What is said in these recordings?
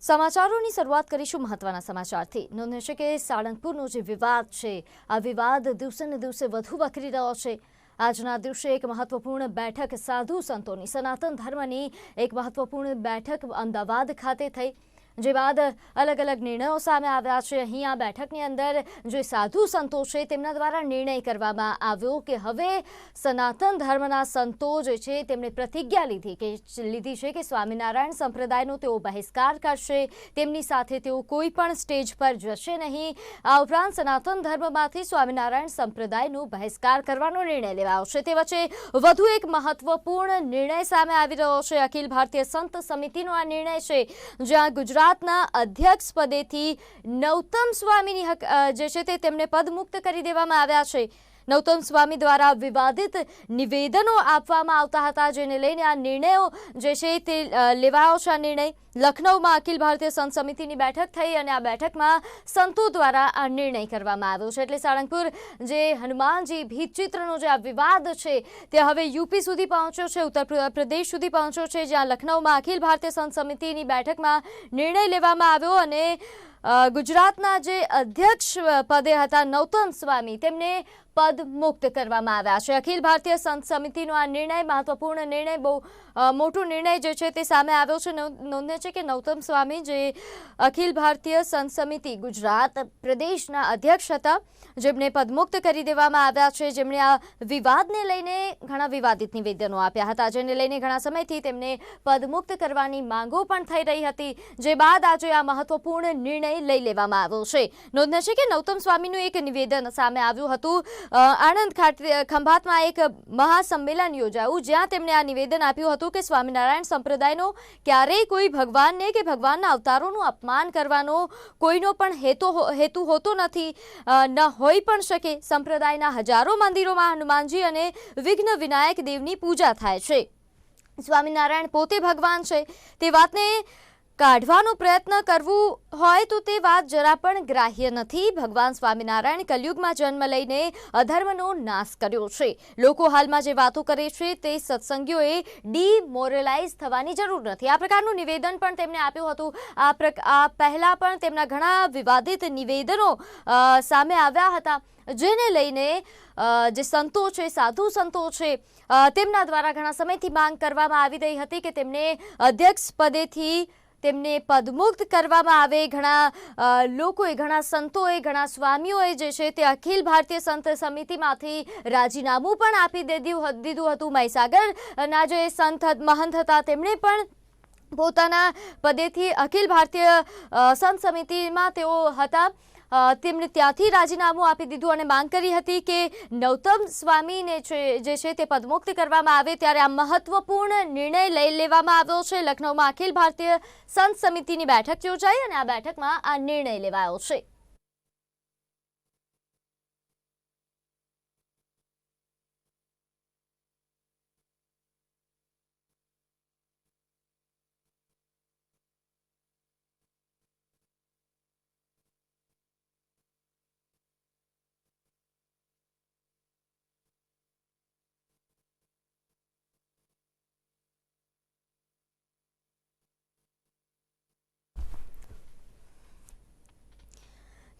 સમાચારોની શરૂઆત કરીશું મહત્વના સમાચારથી। નોંધ્યું છે કે સાળંગપુરનો જે વિવાદ છે આ વિવાદ દિવસે ને દિવસે વધુ વકરી રહ્યો છે। આજના દિવસે એક મહત્વપૂર્ણ બેઠક સાધુ સંતોની સનાતન ધર્મની એક મહત્વપૂર્ણ બેઠક અમદાવાદ ખાતે થઈ, જે બાદ અલગ અલગ નિર્ણયો સામે આવ્યા છે। અહીં આ બેઠકની અંદર જે સાધુ સંતો છે તેમના દ્વારા નિર્ણય કરવામાં આવ્યો કે હવે સનાતન ધર્મના સંતો જે છે તેમણે પ્રતિજ્ઞા લીધી છે કે સ્વામિનારાયણ સંપ્રદાયનો તેઓ બહિષ્કાર કરશે, તેમની સાથે તેઓ કોઈ પણ સ્ટેજ પર જશે નહીં। આ ઉપરાંત સનાતન ધર્મમાંથી સ્વામિનારાયણ સંપ્રદાયનો બહિષ્કાર કરવાનો નિર્ણય લેવાયો છે। તે વચ્ચે વધુ એક મહત્વપૂર્ણ નિર્ણય સામે આવી રહ્યો છે। અખિલ ભારતીય સંત સમિતિનો આ નિર્ણય છે, જ્યાં ગુજરાતના અધ્યક્ષ પદેથી નૌતમ સ્વામીની જે છે તે તેમને પદમુક્ત કરી દેવામાં આવ્યા છે। નૌતમ સ્વામી દ્વારા વિવાદિત નિવેદનો આપવામાં આવતા હતા, જેને લઈને આ નિર્ણયો જે છે તે લેવાયો છે। આ નિર્ણય લખનૌમાં અખિલ ભારતીય સંત સમિતિની બેઠક થઈ અને આ બેઠકમાં સંતો દ્વારા આ નિર્ણય કરવામાં આવ્યો છે। એટલે સાળંગપુર જે હનુમાનજી ભીતચિત્રનો જે આ વિવાદ છે તે હવે યુપી સુધી પહોંચ્યો છે, ઉત્તર પ્રદેશ સુધી પહોંચ્યો છે, જ્યાં લખનૌમાં અખિલ ભારતીય સંત સમિતિની બેઠકમાં નિર્ણય લેવામાં આવ્યો અને ગુજરાતના જે અધ્યક્ષ પદે હતા નૌતમ સ્વામી તેમને પદ મુક્ત કરવામાં આવ્યા છે। અખિલ ભારતીય સંત સમિતિનો આ નિર્ણય મહત્વપૂર્ણ નિર્ણય, બહુ મોટો નિર્ણય જે છે તે સામે આવ્યો છે। નોંધે છે કે નૌતમ સ્વામી જે અખિલ ભારતીય સંત સમિતિ ગુજરાત પ્રદેશના અધ્યક્ષ હતા, જેમને પદમુક્ત કરી દેવામાં આવ્યા છે, જેમણે આ વિવાદને લઈને ઘણા વિવાદિત નિવેદનો આપ્યા હતા, જેને લઈને ઘણા સમયથી તેમને પદમુક્ત કરવાની માંગો પણ થઈ રહી હતી, જે બાદ આજે આ મહત્વપૂર્ણ નિર્ણય લઈ લેવામાં આવ્યો છે। નોંધે છે કે નૌતમ સ્વામીનું એક નિવેદન સામે આવ્યું હતું। આણંદ ખાતે ખંભાતમાં એક મહાસંમેલન યોજાયું, જ્યાં તેમણે આ નિવેદન આપ્યું હતું કે સ્વામિનારાયણ સંપ્રદાયનો ક્યારેય કોઈ ભગવાનને કે ભગવાનના અવતારોનું અપમાન કરવાનો કોઈનો પણ હેતુ હોતો નથી, ન હોઈ પણ શકે। સંપ્રદાયના હજારો મંદિરોમાં હનુમાનજી અને વિઘ્ન વિનાયક દેવની પૂજા થાય છે। સ્વામિનારાયણ પોતે ભગવાન છે, તે વાતને કાઢવાનો પ્રયત્ન કરવું હોય તો તે વાત જરા પણ ગ્રાહ્ય નથી। ભગવાન સ્વામિનારાયણ કલયુગમાં જન્મ લઈને અધર્મનો નાશ કર્યો છે। લોકો હાલમાં જે વાતો કરે છે તે સત્સંગીઓએ ડિમોરલાઇઝ થવાની જરૂર નથી। આ પ્રકારનું નિવેદન પણ તેમણે આપ્યું હતું। આ પહેલા પણ તેમના ઘણા વિવાદિત નિવેદનો સામે આવ્યા હતા, જેને લઈને જે સંતો છે, સાધુ સંતો છે, તેમના દ્વારા ઘણા સમયથી માંગ કરવામાં આવી રહી હતી કે તેમને અધ્યક્ષ પદેથી તેમને પદમુક્ત કરવામાં આવે। ઘણા લોકોએ, ઘણા સંતોએ, ઘણા સ્વામીઓએ જે છે તે અખિલ ભારતીય સંત સમિતિમાંથી રાજીનામું પણ આપી દીધું હતું। મહીસાગરના જે સંત મહંત હતા તેમણે પણ પોતાના પદેથી અખિલ ભારતીય સંત સમિતિમાં તેઓ હતા, તેમણે ત્યાંથી રાજીનામું આપી દીધું અને માંગ કરી હતી કે નૌતમ સ્વામીને જે છે તે પદમુક્ત કરવામાં આવે। ત્યારે આ મહત્વપૂર્ણ નિર્ણય લઈ લેવામાં આવ્યો છે। લખનૌમાં અખિલ ભારતીય સંત સમિતિની બેઠક યોજાઈ અને આ બેઠકમાં આ નિર્ણય લેવાયો છે।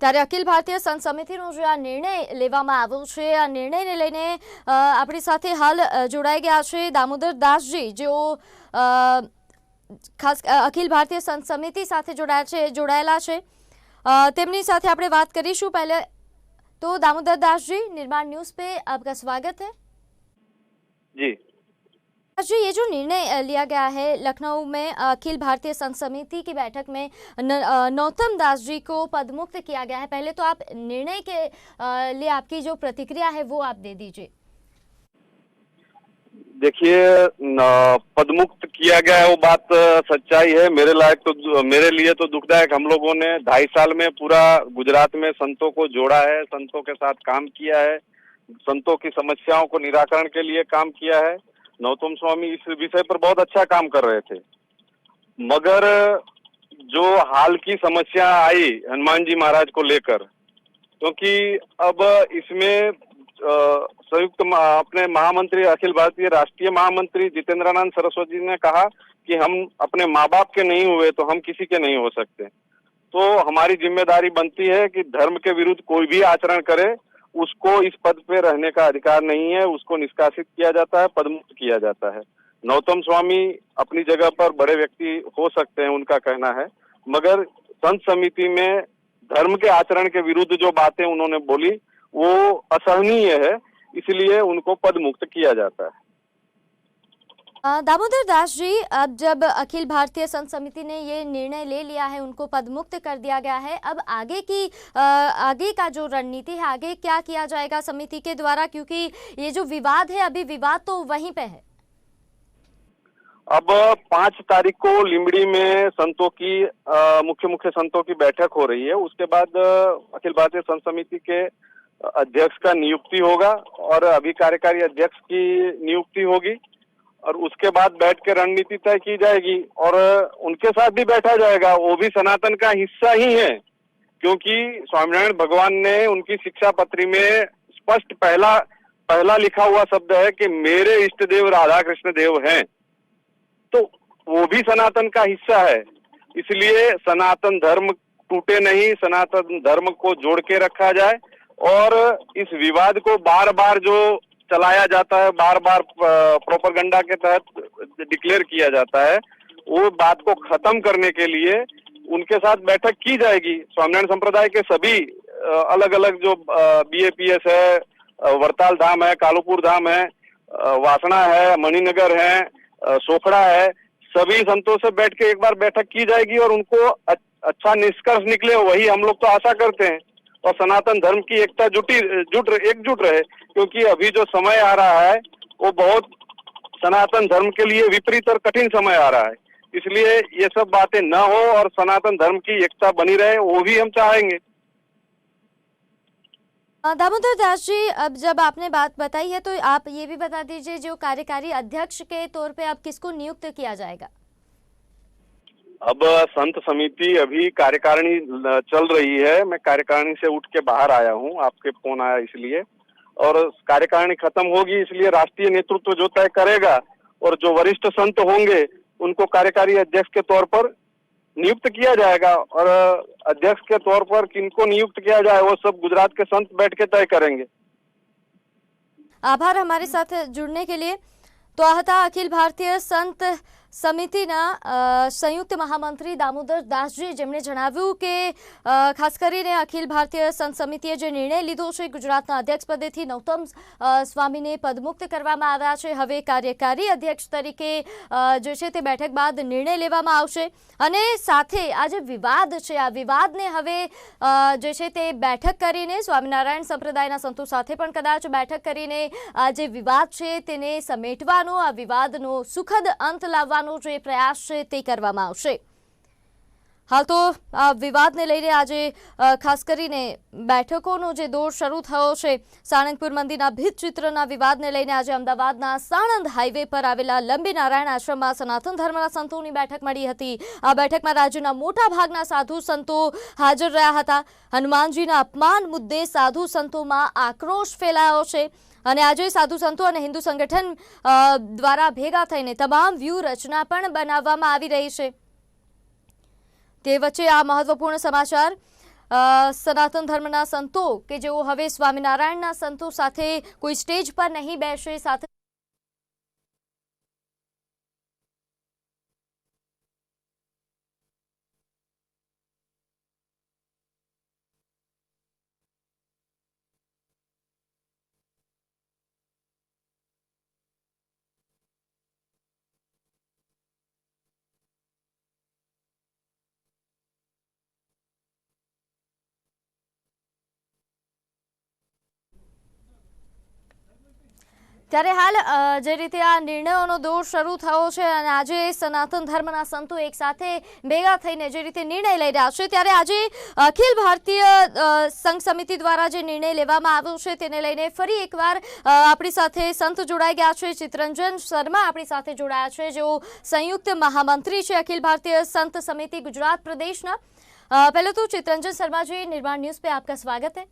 ત્યારે અખિલ ભારતીય સંત સમિતિનો જે આ નિર્ણય લેવામાં આવ્યો છે, આ નિર્ણયને લઈને આપણી સાથે હાલ જોડાઈ ગયા છે દામોદર દાસજી, જેઓ ખાસ અખિલ ભારતીય સંત સમિતિ સાથે જોડાયેલા છે। તેમની સાથે આપણે વાત કરીશું। पहले तो दामोदर दास जी, निर्माण न्यूज पे आपका स्वागत है। जी जी, ये जो निर्णय लिया गया है लखनऊ में अखिल भारतीय संत समिति की बैठक में नौतम दास जी को पदमुक्त किया गया है, पहले तो आप निर्णय के लिए आपकी जो प्रतिक्रिया है वो आप दे दीजिए। देखिए, पदमुक्त किया गया है वो बात सच्चाई है। मेरे लिए तो दुखदायक। हम लोगों ने 2.5 साल में पूरा गुजरात में संतों को जोड़ा है, संतों के साथ काम किया है, संतों की समस्याओं को निराकरण के लिए काम किया है। नौतम स्वामी इस विषय पर बहुत अच्छा काम कर रहे थे, मगर जो हाल की समस्या आई हनुमान जी महाराज को लेकर, क्योंकि अब इसमें अपने महामंत्री, अखिल भारतीय राष्ट्रीय महामंत्री जितेंद्रानंद सरस्वती जी ने कहा कि हम अपने माँ बाप के नहीं हुए तो हम किसी के नहीं हो सकते। तो हमारी जिम्मेदारी बनती है कि धर्म के विरुद्ध कोई भी आचरण करे, उसको इस पद पे रहने का अधिकार नहीं है, उसको निष्कासित किया जाता है, पदमुक्त किया जाता है। नौतम स्वामी अपनी जगह पर बड़े व्यक्ति हो सकते हैं, उनका कहना है, मगर संत समिति में धर्म के आचरण के विरुद्ध जो बातें उन्होंने बोली वो असहनीय है, इसलिए उनको पदमुक्त किया जाता है। दामोदर दास जी, अब जब अखिल भारतीय संत समिति ने ये निर्णय ले लिया है, उनको पदमुक्त कर दिया गया है, अब आगे का जो रणनीति है, आगे क्या किया जाएगा समिति के द्वारा, क्योंकि ये जो विवाद है अभी विवाद तो वहीं पे है। अब 5 तारीख को लिमड़ी में संतों की मुख्य संतों की बैठक हो रही है। उसके बाद अखिल भारतीय संत समिति के अध्यक्ष का नियुक्ति होगा और अभी कार्यकारी अध्यक्ष की नियुक्ति होगी और उसके बाद बैठ के रणनीति तय की जाएगी और उनके साथ भी बैठा जाएगा। वो भी सनातन का हिस्सा ही है, क्योंकि स्वामीनारायण भगवान ने उनकी शिक्षा पत्री में स्पष्ट पहला लिखा हुआ शब्द है कि मेरे इष्ट देव राधा कृष्ण देव हैं, तो वो भी सनातन का हिस्सा है। इसलिए सनातन धर्म टूटे नहीं, सनातन धर्म को जोड़ के रखा जाए और इस विवाद को बार बार जो चलाया जाता है, बार बार प्रोपेगेंडा के तहत डिक्लेयर किया जाता है, वो बात को खत्म करने के लिए उनके साथ बैठक की जाएगी। स्वामीनारायण संप्रदाय के सभी अलग अलग जो BAPS है, वरताल धाम है, कालूपुर धाम है, वासना है, मणिनगर है, सोखड़ा है, सभी संतों से बैठ के एक बार बैठक की जाएगी और उनको अच्छा निष्कर्ष निकले, वही हम लोग तो आशा करते हैं। और सनातन धर्म की एकता एकजुट रहे, क्योंकि अभी जो समय आ रहा है वो बहुत सनातन धर्म के लिए विपरीत और कठिन समय आ रहा है। इसलिए ये सब बातें न हो और सनातन धर्म की एकता बनी रहे, वो भी हम चाहेंगे। दामोदर दास जी, अब जब आपने बात बताई है तो आप ये भी बता दीजिए, जो कार्यकारी अध्यक्ष के तौर पे अब किसको नियुक्त किया जाएगा? अब संत समिति अभी कार्यकारिणी चल रही है, मैं कार्यकारिणी से उठ के बाहर आया हूँ, आपके फोन आया इसलिए, और कार्यकारिणी खत्म होगी इसलिए राष्ट्रीय नेतृत्व जो तय करेगा और जो वरिष्ठ संत होंगे उनको कार्यकारी अध्यक्ष के तौर पर नियुक्त किया जाएगा और अध्यक्ष के तौर पर किनको नियुक्त किया जाए वो सब गुजरात के संत बैठ के तय करेंगे। आभार हमारे साथ जुड़ने के लिए। तो આ હતા અખિલ ભારતીય સંત સમિતિના સંયુક્ત મહામંત્રી દામોદર દાસજી, જેમણે જણાવ્યું કે ખાસ કરીને અખિલ ભારતીય સંત સમિતિએ જે નિર્ણય લીધો છે, ગુજરાતના અધ્યક્ષ પદેથી નૌતમ સ્વામીને પદમુક્ત કરવામાં આવ્યા છે। હવે કાર્યકારી અધ્યક્ષ તરીકે જે છે તે બેઠક બાદ નિર્ણય લેવામાં આવશે અને સાથે આ જે વિવાદ છે, આ વિવાદને હવે જે છે તે બેઠક કરીને સ્વામિનારાયણ સંપ્રદાયના સંતો સાથે પણ કદાચ બેઠક કરીને આ જે વિવાદ છે તેને સમેટવાનો, આ વિવાદનો સુખદ અંત લાવવાનો જે પ્રયાસ છે તે કરવામાં આવશે। હાલ તો આ વિવાદને લઈને આજે ખાસ કરીને બેઠકોનો જે દોર શરૂ થયો છે, સાણંદપુર મંદિરના ભીતચિત્રના વિવાદને લઈને આજે અમદાવાદના સાણંદ હાઈવે પર આવેલા લંબીનારાયણ આશ્રમમાં સનાતન ધર્મના સંતોની બેઠક મળી હતી। આ બેઠકમાં રાજ્યના મોટા ભાગના સાધુ સંતો હાજર રહ્યા હતા। હનુમાનજીના અપમાન મુદ્દે સાધુ સંતોમાં આક્રોશ ફેલાયો છે અને આજે સાધુ સંતો અને હિન્દુ સંગઠન દ્વારા ભેગા થઈને તમામ વ્યૂહ રચના પણ બનાવવામાં આવી રહી છે। તે વચ્ચે આ મહત્વપૂર્ણ સમાચાર, સનાતન ધર્મના સંતો કે જેઓ હવે સ્વામિનારાયણના સંતો સાથે કોઈ સ્ટેજ પર નહીં બેસે, સાથે ત્યારે હાલ જે રીતે આ નિર્ણયોનો દોર શરૂ થયો છે અને આજે સનાતન ધર્મના સંતો એક સાથે ભેગા થઈને જે રીતે નિર્ણય લઈ રહ્યા છે, ત્યારે આજે અખિલ ભારતીય સંઘ સમિતિ દ્વારા જે નિર્ણય લેવામાં આવ્યો છે તેને લઈને ફરી એકવાર આપણી સાથે સંત જોડાઈ ગયા છે। ચિત્તરંજન શર્મા આપણી સાથે જોડાયા છે, જેઓ સંયુક્ત મહામંત્રી છે અખિલ ભારતીય સંત સમિતિ ગુજરાત પ્રદેશના। पहले तो चित्तरंजन शर्मा जी, निर्माण न्यूज पे आपका स्वागत है।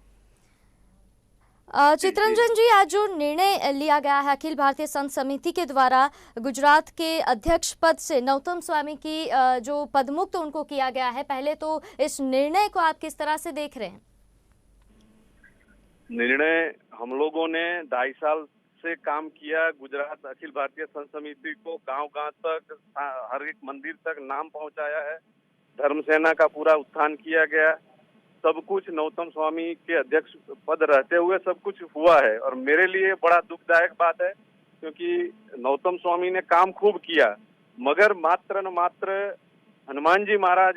चित्रंजन जी, आज जो निर्णय लिया गया है अखिल भारतीय संत समिति के द्वारा गुजरात के अध्यक्ष पद से नौतम स्वामी की जो पदमुक्त उनको किया गया है, पहले तो इस निर्णय को आप किस तरह से देख रहे हैं? निर्णय हम लोगों ने 2.5 साल से काम किया। गुजरात अखिल भारतीय संत समिति को गांव-गांव तक, हर एक मंदिर तक नाम पहुंचाया है। धर्म सेना का पूरा उत्थान किया गया। सब कुछ नौतम स्वामी के अध्यक्ष पद रहते हुए सब कुछ हुआ है। और मेरे लिए बड़ा दुखदायक बात है, क्योंकि नौतम स्वामी ने काम खूब किया, मगर मात्र न मात्र हनुमान जी महाराज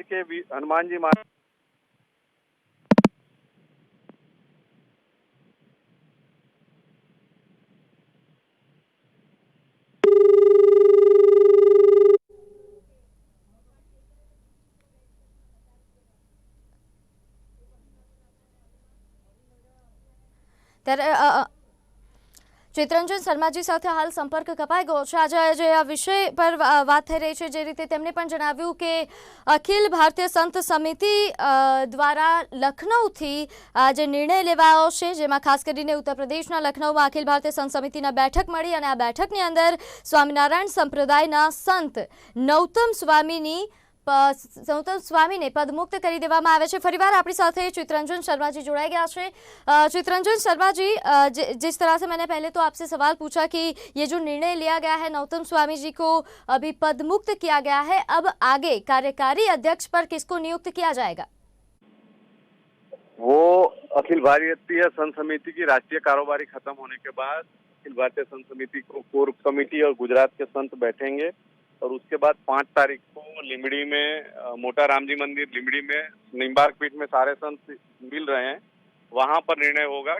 ત્યારે ચિત્તરંજન શર્માજી સાથે હાલ સંપર્ક કપાઈ ગયો છે। આજે જે આ વિષય પર વાત થઈ રહી છે, જે રીતે તેમણે પણ જણાવ્યું કે અખિલ ભારતીય સંત સમિતિ દ્વારા લખનૌથી જે નિર્ણય લેવાયો છે, જેમાં ખાસ કરીને ઉત્તર પ્રદેશના લખનૌમાં અખિલ ભારતીય સંત સમિતિના બેઠક મળી અને આ બેઠકની અંદર સ્વામિનારાયણ સંપ્રદાયના સંત નૌતમ સ્વામીને પદમુક્ત કરી દેવામાં આવે છે। ફરીવાર આપણી સાથે चित्रंजन शर्मा जी जुड़ाई गया है। चित्रंजन शर्मा जी, जिस तरह से मैंने पहले तो आपसे सवाल पूछा कि ये जो निर्णय लिया गया है, नौतम स्वामी जी को अभी पदमुक्त किया गया है, अब आगे कार्यकारी अध्यक्ष पर किसको नियुक्त किया जाएगा? वो अखिल भारतीय संत समिति की राष्ट्रीय कारोबारी खत्म होने के बाद अखिल भारतीय संत समिति को कोर कमेटी और गुजरात के संत बैठेंगे और उसके बाद 5 तारीख को लिमड़ी में, मोटा राम जी मंदिर लिमड़ी में निम्बार्क पीठ में सारे संत मिल रहे हैं, वहां पर निर्णय होगा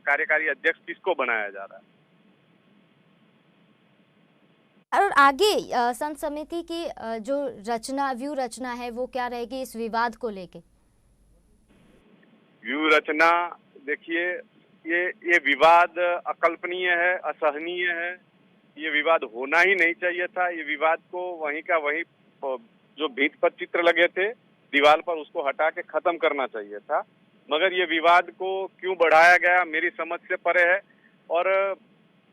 कार्यकारी अध्यक्ष किसको बनाया जा रहा है। और आगे संत समिति की जो व्यू रचना है वो क्या रहेगी इस विवाद को लेके? व्यू रचना, देखिए, ये विवाद अकल्पनीय है, असहनीय है। ये विवाद होना ही नहीं चाहिए था। ये विवाद को वहीं का वहीं, जो भीत पर चित्र लगे थे दीवार पर, उसको हटा के खत्म करना चाहिए था। मगर ये विवाद को क्यों बढ़ाया गया, मेरी समझ से परे है। और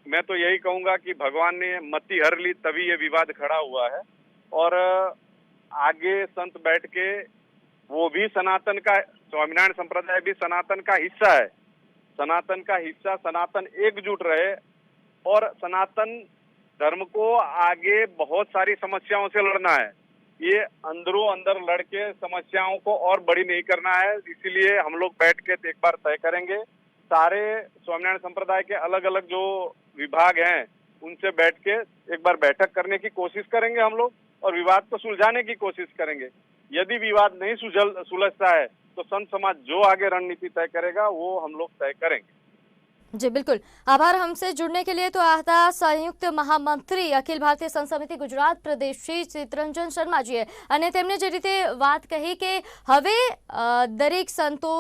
मैं तो यही कहूंगा कि भगवान ने मति हर ली तभी ये विवाद खड़ा हुआ है। और आगे संत बैठ के, वो भी सनातन का, स्वामीनारायण संप्रदाय भी सनातन का हिस्सा है। सनातन का हिस्सा, सनातन एकजुट रहे और सनातन धर्म को आगे बहुत सारी समस्याओं से लड़ना है। ये अंदरों अंदर लड़के समस्याओं को और बड़ी नहीं करना है। इसीलिए हम लोग बैठ के एक बार तय करेंगे, सारे स्वामीनारायण संप्रदाय के अलग अलग जो विभाग हैं उनसे बैठ के एक बार बैठक करने की कोशिश करेंगे हम लोग, और विवाद को सुलझाने की कोशिश करेंगे। यदि विवाद नहीं सुलझता है तो संत समाज जो आगे रणनीति तय करेगा वो हम लोग तय करेंगे। जी बिल्कुल, आभार हमसे जुड़ने के लिए। तो आता संयुक्त महामंत्री अखिल भारतीय संत समिति गुजरात प्रदेश श्री चित्रंजन शर्मा जी અને તેમણે જે રીતે વાત કહી કે હવે દરેક સંતો,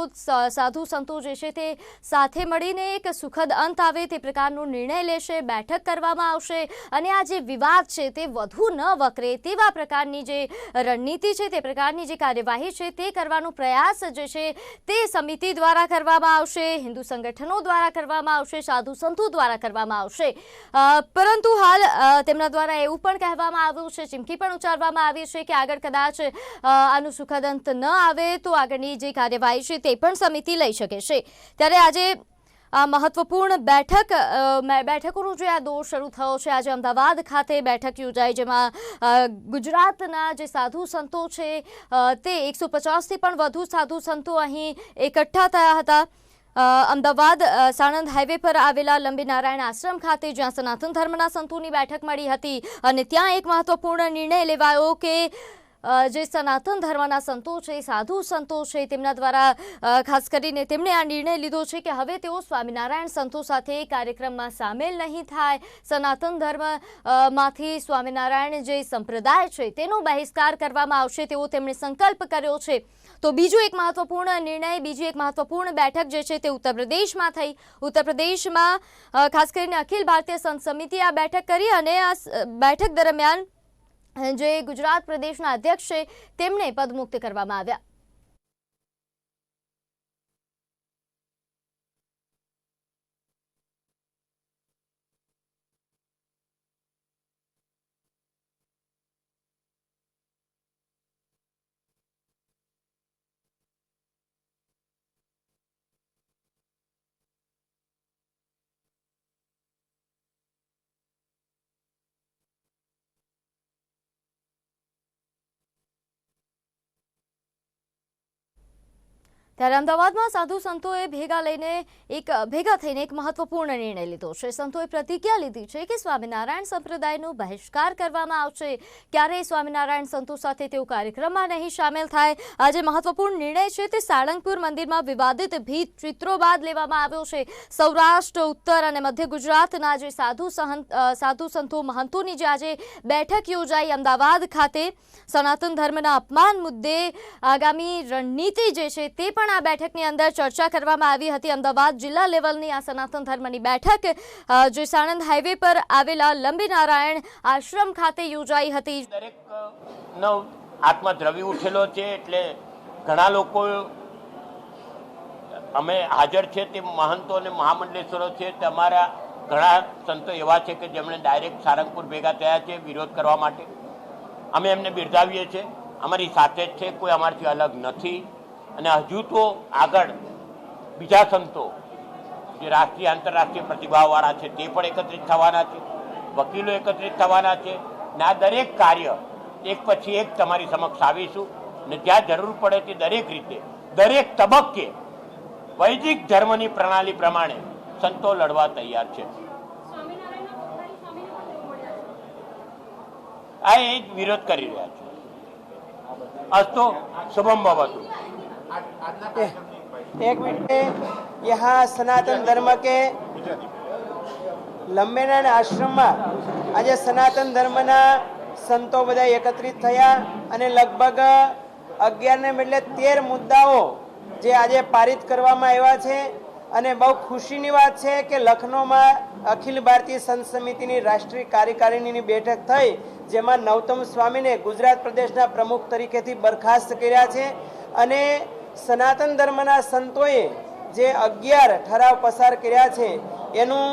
સાધુ સંતો જે છે તે સાથે મળીને એક સુખદ અંત આવે તે પ્રકારનો નિર્ણય લેશે, બેઠક કરવામાં આવશે અને આ જે વિવાદ છે તે વધુ ન વકરે તેવા પ્રકારની જે રણનીતિ છે, તે પ્રકારની જે કાર્યવાહી છે તે કરવાનો પ્રયાસ જે છે તે સમિતિ દ્વારા કરવામાં આવશે, હિન્દુ સંગઠનો દ્વારા કરવામાં આવશે, સાધુ સંતો દ્વારા કરવામાં આવશે। પરંતુ હાલ તેમના દ્વારા એવું પણ કહેવામાં આવ્યું છે, ચીમકી પણ ઉચ્ચારવામાં આવી છે કે આગળ કદાચ આનું સુખદ અંત ન આવે તો આગળની જે કાર્યવાહી છે તે પણ સમિતિ લઈ શકે છે। ત્યારે આજે આ મહત્વપૂર્ણ બેઠકોનો જે આ દોર શરૂ થયો છે, આજે અમદાવાદ ખાતે બેઠક યોજાઈ, જેમાં ગુજરાતના જે સાધુ સંતો છે તે 150થી પણ વધુ સાધુ સંતો અહીં એકઠા થયા હતા। અમદાવાદ સાણંદ હાઈવે પર આવેલા લંબી નારાયણ આશ્રમ ખાતે, જ્યાં સનાતન ધર્મના સંતોની બેઠક મળી હતી અને ત્યાં એક મહત્વપૂર્ણ નિર્ણય લેવાયો કે જે સનાતન ધર્મના સંતો છે, સાધુ સંતો છે, તેમના દ્વારા ખાસ કરીને તેમણે આ નિર્ણય લીધો છે કે હવે તેઓ સ્વામિનારાયણ સંતો સાથે કાર્યક્રમમાં સામેલ નહીં થાય, સનાતન ધર્મમાંથી સ્વામિનારાયણ જે સંપ્રદાય છે તેનો બહિષ્કાર કરવામાં આવશે તેવો તેમણે સંકલ્પ કર્યો છે। તો બીજો એક મહત્વપૂર્ણ નિર્ણય, બીજી એક મહત્વપૂર્ણ બેઠક જે છે તે ઉત્તર પ્રદેશમાં થઈ। ઉત્તર પ્રદેશમાં ખાસ કરીને અખિલ ભારતીય સંત સમિતિ આ બેઠક કરી અને આ બેઠક દરમિયાન જે ગુજરાત પ્રદેશના અધ્યક્ષ છે તેમને પદમુક્ત કરવામાં આવ્યા। ત્યારે અમદાવાદમાં સાધુ સંતોએ ભેગા થઈને એક મહત્વપૂર્ણ નિર્ણય લીધો છે. સંતોએ પ્રતિજ્ઞા લીધી છે કે સ્વામિનારાયણ સંપ્રદાયનો બહિષ્કાર કરવામાં આવશે. ક્યારેય સ્વામિનારાયણ સંતો સાથે તેઓ કાર્યક્રમમાં નહીં સામેલ થાય. આજે મહત્વપૂર્ણ નિર્ણય છે તે સાળંગપુર મંદિરમાં વિવાદિત ભીત ચિત્રો બાદ લેવામાં આવ્યો છે. સૌરાષ્ટ્ર, ઉત્તર અને મધ્ય ગુજરાતના જે સાધુ સંતો મહંતોની જે આજે બેઠક યોજાઈ અમદાવાદ ખાતે, સનાતન ધર્મના અપમાન મુદ્દે આગામી રણનીતિ જે છે તે પણ આ બેઠકની અંદર ચર્ચા કરવામાં આવી હતી. અમદાવાદ જિલ્લા લેવલની આ સનાતન ધર્મની બેઠક જે સાણંદ હાઈવે પર આવેલા લંબીનારાયણ આશ્રમ ખાતે યોજાઈ હતી. દરેકનો આત્મા દ્રવી ઉઠેલો છે, એટલે ઘણા લોકો અમે હાજર છે તે મહંતો અને મહામંડલેશ્વરો છે. તમારા ઘણા સંતો એવા છે કે જેમણે ડાયરેક્ટ સારંગપુર ભેગા થયા છે વિરોધ કરવા માટે. અમે એમને બિરદાવીએ છીએ, અમારી સાથે જ છે, કોઈ અમારાથી અલગ નથી. અને હજુ તો આગળ બીજા સંતો જે રાષ્ટ્રીય આંતરરાષ્ટ્રીય પ્રતિભાવવાળા છે તે પણ એકત્રિત થવાના છે, વકીલો એકત્રિત થવાના છે. ને આ દરેક કાર્ય એક પછી એક તમારી સમક્ષ આવીશું ને જ્યાં જરૂર પડે તે દરેક રીતે દરેક તબક્કે વૈદિક ધર્મની પ્રણાલી પ્રમાણે સંતો લડવા તૈયાર છે. આ એ જ વિરોધ કરી રહ્યા છે. અસ્તો શુભમ ભવતુ. एक मिनट यहाँ सनातन धर्म के लंबेनारायण आश्रम में आज सनातन धर्म संतो बधा एकत्रित थया अने लगभग 11 ने बदले 13 मुद्दाओ जे आज पारित करवामां आव्या छे. અને બહુ ખુશીની વાત છે કે લખનૌમાં અખિલ ભારતીય સંત સમિતિની રાષ્ટ્રીય કાર્યકારિણીની બેઠક થઈ, જેમાં નવતમ સ્વામીને ગુજરાત પ્રદેશના પ્રમુખ તરીકેથી બરખાસ્ત કર્યા છે. અને સનાતન ધર્મના સંતોએ જે 11 ઠરાવ પસાર કર્યા છે એનું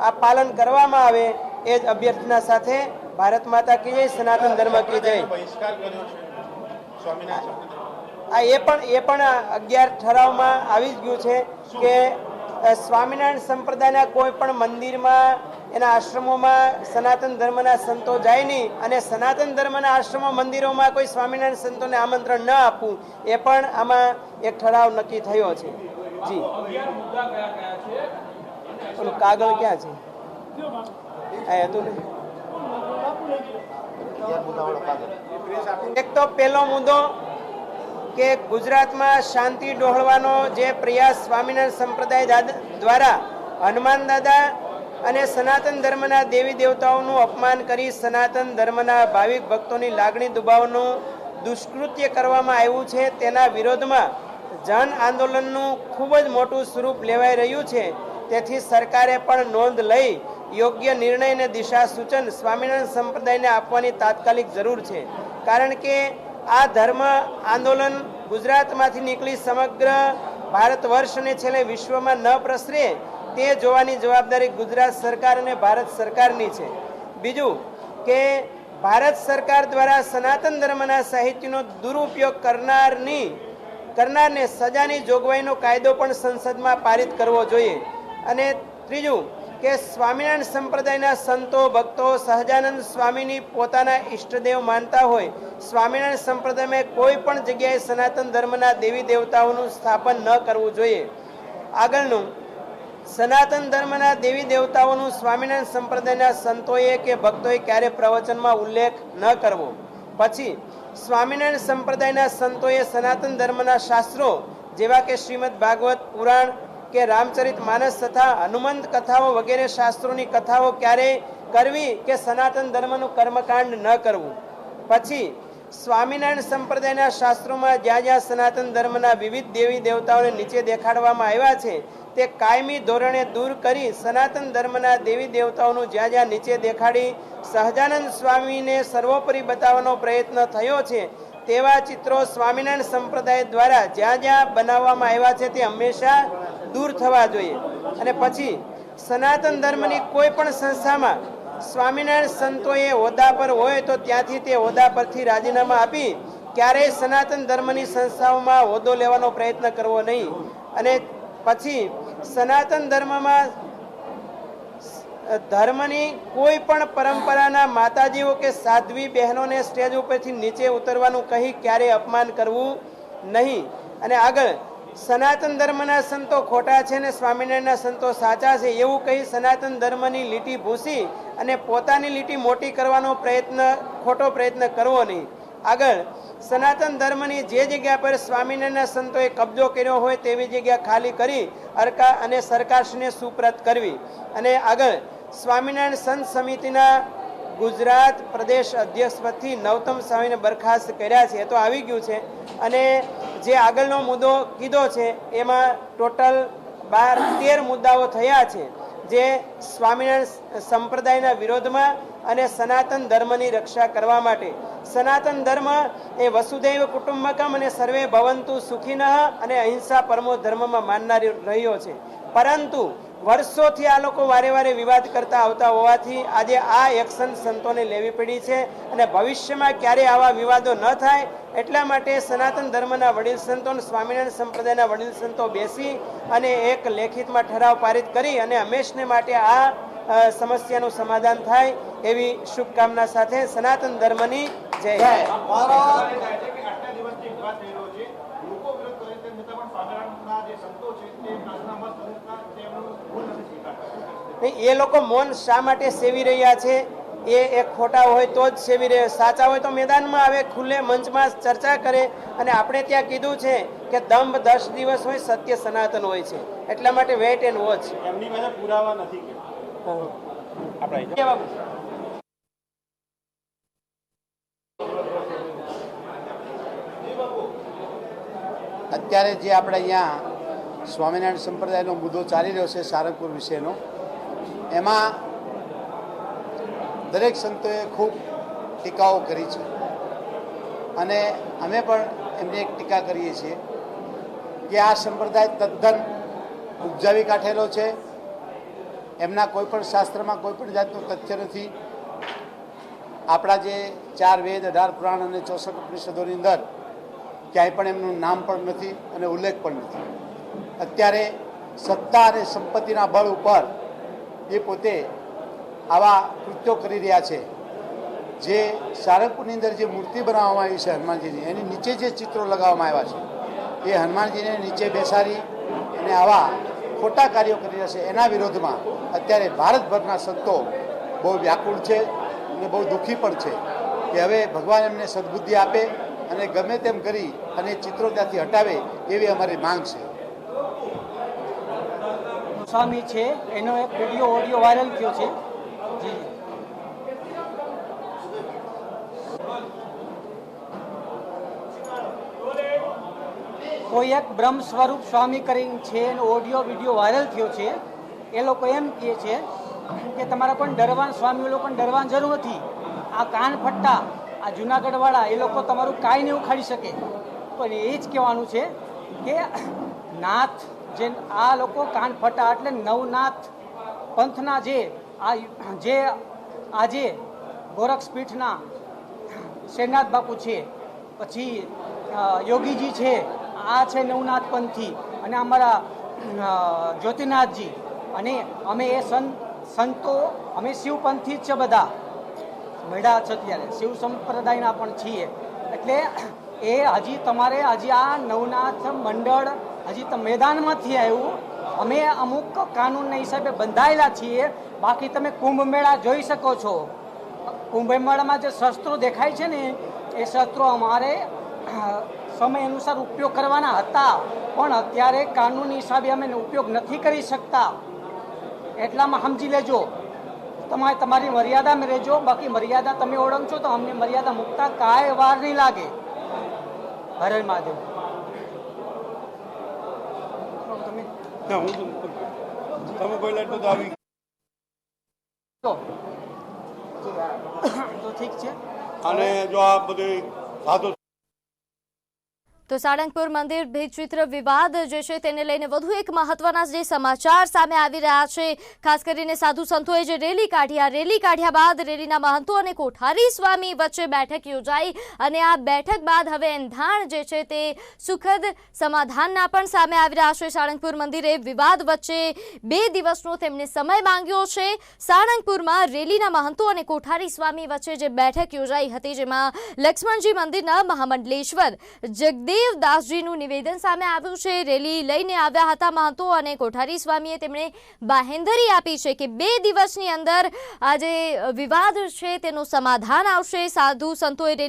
આ પાલન કરવામાં આવે એ જ અભ્યર્થના સાથે ભારત માતા કી જય, સનાતન ધર્મ કી જય. એ પણ 11 ઠરાવમાં આવી જ ગયું છે કે સ્વામિનારાયણ સંપ્રદાયના કોઈ પણ મંદિરમાં એના આશ્રમોમાં સનાતન ધર્મના સંતો જાય નહીં, અને સનાતન ધર્મના આશ્રમો મંદિરોમાં કોઈ સ્વામિનારાયણ સંતોને આમંત્રણ ન આપવું એ પણ આમાં એક ઠરાવ નક્કી થયો છે. જી ઓલું કાગળ ક્યાં છે? આ હતું ને. એક તો પહેલો મુદ્દો કે ગુજરાતમાં શાંતિ ડહોળવાનો જે પ્રયાસ સ્વામિનારાયણ સંપ્રદાય દ્વારા હનુમાન દાદા અને સનાતન ધર્મના દેવી દેવતાઓનું અપમાન કરી સનાતન ધર્મના ભાવિક ભક્તોની લાગણી દુભાવવાનું દુષ્કૃત્ય કરવામાં આવ્યું છે, તેના વિરોધમાં જન આંદોલનનું ખૂબ જ મોટું સ્વરૂપ લેવાઈ રહ્યું છે. તેથી સરકારે પણ નોંધ લઈ યોગ્ય નિર્ણય અને દિશા સૂચન સ્વામિનારાયણ સંપ્રદાયને આપવાની તાત્કાલિક જરૂર છે. કારણ કે આ ધર્મ આંદોલન ગુજરાતમાંથી નીકળી સમગ્ર ભારત વર્ષ અને છેલ્લે વિશ્વમાં ન પ્રસરે તે જોવાની જવાબદારી ગુજરાત સરકાર અને ભારત સરકારની છે. બીજું કે ભારત સરકાર દ્વારા સનાતન ધર્મના સાહિત્યનો દુરુપયોગ કરનારને સજાની જોગવાઈનો કાયદો પણ સંસદમાં પારિત કરવો જોઈએ. અને ત્રીજું કે સ્વામિનારાયણ સંપ્રદાયના સંતો ભક્તો સહજાનંદ સ્વામીની પોતાના ઈષ્ટદેવ માનતા હોય, સ્વામિનારાયણ સંપ્રદાયમાં કોઈ પણ જગ્યાએ સનાતન ધર્મના દેવી દેવતાઓનું સ્થાપન ન કરવું જોઈએ. આગળનું, સનાતન ધર્મના દેવી દેવતાઓનું સ્વામિનારાયણ સંપ્રદાયના સંતોએ કે ભક્તોએ ક્યારે પ્રવચનમાં ઉલ્લેખ ન કરવો. પછી સ્વામિનારાયણ સંપ્રદાયના સંતોએ સનાતન ધર્મના શાસ્ત્રો જેવા કે શ્રીમદ ભાગવત પુરાણ કે રામચરિત માનસ તથા હનુમંત કથાઓ વગેરે શાસ્ત્રોની કથાઓ ક્યારેય કરવી કે સનાતન ધર્મનું કર્મકાંડ ન કરવું. પછી સ્વામિનારાયણ સંપ્રદાયના શાસ્ત્રોમાં જ્યાં જ્યાં સનાતન ધર્મના વિવિધ દેવી દેવતાઓને નીચે દેખાડવામાં આવ્યા છે તે કાયમી ધોરણે દૂર કરી સનાતન ધર્મના દેવી દેવતાઓનું જ્યાં જ્યાં નીચે દેખાડી સહજાનંદ સ્વામીને સર્વોપરી બતાવવાનો પ્રયત્ન થયો છે તેવા ચિત્રો સ્વામિનારાયણ સંપ્રદાય દ્વારા જ્યાં જ્યાં બનાવવામાં આવ્યા છે તે હંમેશા દૂર થવા જોઈએ. અને પછી સનાતન ધર્મની કોઈ પણ સંસ્થામાં સ્વામિનારાયણ સંતોએ હોદ્દા પર હોય તો ત્યાંથી તે હોદ્દા પરથી રાજીનામા આપી ક્યારેય સનાતન ધર્મની સંસ્થાઓમાં હોદ્દો લેવાનો પ્રયત્ન કરવો નહીં. અને પછી સનાતન ધર્મની કોઈ પણ પરંપરાના માતાજીઓ કે સાધ્વી બહેનોને સ્ટેજ ઉપરથી નીચે ઉતરવાનું કહી ક્યારેય અપમાન કરવું નહીં. અને આગળ સનાતન ધર્મના સંતો ખોટા છે ને સ્વામિનારાયણના સંતો સાચા છે એવું કહી સનાતન ધર્મની લીટી ભૂસી અને પોતાની લીટી મોટી કરવાનો ખોટો પ્રયત્ન કરવો નહીં. આગળ સનાતન ધર્મની જે જગ્યા પર સ્વામિનારાયણના સંતોએ કબજો કર્યો હોય તેવી જગ્યા ખાલી કરી અને સરકારશ્રીને સુપ્રત કરવી. અને આગળ સ્વામિનારાયણ સંત સમિતિના ગુજરાત પ્રદેશ અધ્યક્ષ પદથી નવતમ સ્વામીને બરખાસ્ત કર્યા છે. એ તો આવી ગયું છે. અને જે આગળનો મુદ્દો કીધો છે એમાં ટોટલ 13 મુદ્દાઓ થયા છે જે સ્વામિનારાયણ સંપ્રદાયના વિરોધમાં અને સનાતન ધર્મની રક્ષા કરવા માટે. સનાતન ધર્મ એ વસુધૈવ કુટુંબકમ અને સર્વે ભવંતુ સુખિનઃ અને અહિંસા પરમો ધર્મમાં માનનાર રહ્યો છે. પરંતુ વર્ષોથી આ લોકો વારે વારે વિવાદ કરતા આવતા હોવાથી આજે આ એક્શન સંતોને લેવી પડી છે. અને ભવિષ્યમાં ક્યારે આવા વિવાદો ન થાય એટલા માટે સનાતન ધર્મના વડીલ સંતો અને સ્વામિનારાયણ સંપ્રદાયના વડીલ સંતો બેસી અને એક લેખિતમાં ઠરાવ પારિત કરી અને હંમેશને માટે આ સમસ્યાનું સમાધાન થાય એવી શુભકામના સાથે સનાતન ધર્મની જય. એ લોકો મૌન શા માટે સેવી રહ્યા છે? એ ખોટા હોય તો જ સેવી રહ્યા, સાચા હોય તો મેદાનમાં આવે, ખુલ્લે મંચમાં ચર્ચા કરે. અને આપણે ત્યાં કીધું છે કે દંભ 10 દિવસ હોય, સત્ય સનાતન હોય છે. એટલા માટે વેઇટ એન્ડ વોચ. એમની પાસે પુરાવા નથી કે અત્યારે જે આપણે અહીંયા સ્વામિનારાયણ સંપ્રદાયનો મુદ્દો ચાલી રહ્યો છે સારંગપુર વિશેનો, એમાં દરેક સંતોએ ખૂબ ટીકાઓ કરી છે અને અમે પણ એમને એક ટીકા કરીએ છીએ કે આ સંપ્રદાય તદ્દન ઉપજાવી કાઢેલો છે. એમના કોઈ પણ શાસ્ત્રમાં કોઈ પણ જાતનું તથ્ય નથી. આપણા જે 4 વેદ, 18 પુરાણ અને 64 ઉપનિષદોની અંદર ક્યાંય પણ એમનું નામ પણ નથી અને ઉલ્લેખ પણ નથી. અત્યારે સત્તા અને સંપત્તિના બળ ઉપર એ પોતે આવા કૃત્યો કરી રહ્યા છે. જે સારંગપુરની અંદર જે મૂર્તિ બનાવવામાં આવી છે હનુમાનજીની, એની નીચે જે ચિત્રો લગાવવામાં આવ્યા છે એ હનુમાનજીને નીચે બેસાડી અને આવા ખોટા કાર્યો કરી રહ્યા છે. એના વિરોધમાં અત્યારે ભારતભરના સંતો બહુ વ્યાકુળ છે અને બહુ દુઃખી પણ છે કે હવે ભગવાન એમને સદબુદ્ધિ આપે અને ગમે તેમ કરી અને ચિત્રો ત્યાંથી હટાવે એવી અમારી માંગ છે. સ્વામી છે એનો એક ઓડિયો વાયરલ થયો છે. જી કોઈ એક બ્રહ્મ સ્વરૂપ સ્વામી કરીને છે એનો ઓડિયો વિડીયો વાયરલ થયો છે. એ લોકો એમ કહે છે કે તમારા કોઈ સ્વામી લોકોને ડરવાની જરૂર નથી. આ કાન ફટ્ટા, આ જુનાગઢવાળા એ લોકો તમારું કાંઈ નહીં ઉખાડી શકે. પણ એ જ કહેવાનું છે કે નાથ જે આ લોકો કાન ફટા એટલે નવનાથ પંથના જે આજે ગોરક્ષપીઠના શેરનાથ બાપુ છે, પછી યોગીજી છે, આ છે નવનાથ પંથી, અને અમારા જ્યોતિનાથજી, અને અમે એ સંતો અમે શિવપંથી જ છે. બધા મળ્યા છે ત્યારે શિવ સંપ્રદાયના પણ છીએ. એટલે એ હજી તમારે હજી આ નવનાથ મંડળ હજી મેદાનમાંથી આવ્યું. અમે અમુક કાનૂનના હિસાબે બંધાયેલા છીએ. બાકી તમે કુંભ મેળા જોઈ શકો છો. કુંભ મેળામાં જે શસ્ત્રો દેખાય છે ને એ શસ્ત્રો અમારે સમય અનુસાર ઉપયોગ કરવાના હતા, પણ અત્યારે કાનૂની હિસાબે અમે ઉપયોગ નથી કરી શકતા. એટલામાં સમજી લેજો. તમારી મર્યાદામાં રહેજો. બાકી મર્યાદા તમે ઓળખશો તો અમને મર્યાદા મૂકતા કાંઈ વાર નહીં લાગે. હરે મહાદેવ. તમે કોઈ લાઈટ તો આવી તો ઠીક છે. અને જો આ બધી સાધુ તો સાળંગપુર મંદિર ભેદચિત્ર વિવાદ જે છે તેને લઈને વધુ એક મહત્વના જે સમાચાર સામે આવી રહ્યા છે. ખાસ કરીને સાધુ સંતોએ જે રેલી કાઢી, આ રેલી કાઢ્યા બાદ રેલીના મહંતો અને કોઠારી સ્વામી વચ્ચે બેઠક યોજાઈ અને આ બેઠક બાદ હવે એંધાણ જે છે તે સુખદ સમાધાનના પણ સામે આવી રહ્યા છે. સાળંગપુર મંદિરે વિવાદ વચ્ચે 2 દિવસનો તેમને સમય માંગ્યો છે. સાળંગપુરમાં રેલીના મહંતો અને કોઠારી સ્વામી વચ્ચે જે બેઠક યોજાઈ હતી, જેમાં લક્ષ્મણજી મંદિરના મહામંડલેશ્વર જગદેવ દેવદાસજીનું નિવેદન સામે આવ્યું છે। રેલી લઈને આવ્યા હતા મહંતો અને કોઠારી સ્વામીએ તેમણે બાહેંધરી આપી છે કે 2 દિવસની અંદર આ જે વિવાદ છે તેનું સમાધાન આવશે। સાધુ સંતોએ